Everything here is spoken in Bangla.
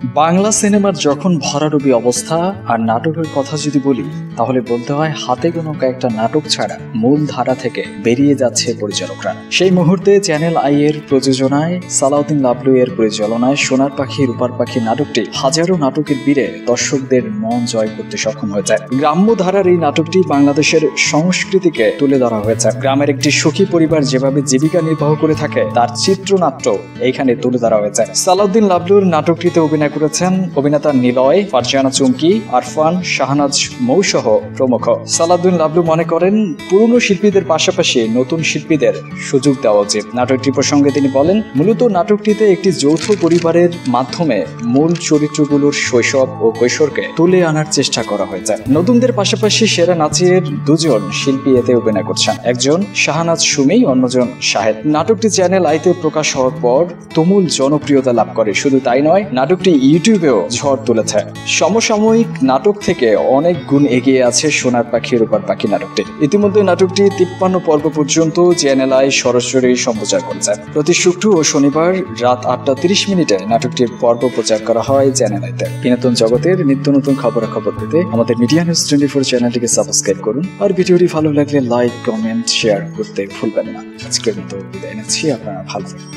বাংলা সিনেমার যখন ভরাডুবি অবস্থা আর নাটকের কথা যদি বলি তাহলে বলতে হয় হাতে গোনা কয়েকটা নাটক ছাড়া মূল ধারা থেকে বেরিয়ে যাচ্ছে পরিচালকরা। সেই মুহূর্তে চ্যানেল আই এর প্রযোজনায় সালাউদ্দিন লাবলু এর পরিচালনায় সোনার পাখি রূপার পাখি নাটকটি হাজারো নাটকের বীরে দর্শকদের মন জয় করতে সক্ষম হয়ে যায়। গ্রাম্য ধারার এই নাটকটি বাংলাদেশের সংস্কৃতিকে তুলে ধরা হয়েছে। গ্রামের একটি সুখী পরিবার যেভাবে জীবিকা নির্বাহ করে থাকে তার চিত্রনাট্য এইখানে তুলে ধরা হয়েছে। সালাউদ্দিন লাবলুর নাটকটিতে অভিনয় করেছেন অভিনেতা নিলয়, ফারজানা চুমকি, আরফান, শাহনাজ মৌসহ প্রমুখ। সালাউদ্দিন লাবলু মনে করেন পুরনো শিল্পীদের পাশাপাশি নতুন শিল্পীদের সুযোগ দেওয়া উচিত। নাটকটি প্রসঙ্গে তিনি বলেন, মূলত নাটকটিতে একটি যৌথ পরিবারের মাধ্যমে মূল চরিত্রগুলোর শৈশব ও কৈশোরকে তুলে আনার চেষ্টা করা হয়েছে। নতুনদের পাশাপাশি সেরা নাচের দুজন শিল্পী এতে অভিনয় করছেন, একজন শাহনাজ সুমি, অন্যজন শাহেদ। নাটকটি চ্যানেল আইতে প্রকাশ হওয়ার পর তুমুল জনপ্রিয়তা লাভ করে। শুধু তাই নয়, নাটকটি ইউটিউবেও ঝড় তুলেছে। সমসাময়িক নাটক থেকে অনেক গুণ এগিয়ে আছে সোনার পাখি রূপার পাখি নাটকটি। ইতিমধ্যে নাটকটি 53 পর্ব পর্যন্ত চ্যানেল আই সরাসরি সম্প্রচার করেছে। প্রতি শুক্র ও শনিবার রাত 8:30 নাটকটির পর্ব প্রচার করা হয় চ্যানেল আইতে। বিনোদন জগতের নিত্য নতুন খবরাখবর পেতে আমাদের মিডিয়া নিউজ 24 চ্যানেলটিকে সাবস্ক্রাইব করুন। আর ভিডিওটি ভালো লাগলে লাইক, কমেন্ট, শেয়ার করতে ভুলবেন না। আজকের মতো বিদায় নিচ্ছি, আপনারা ভালো থাকুন।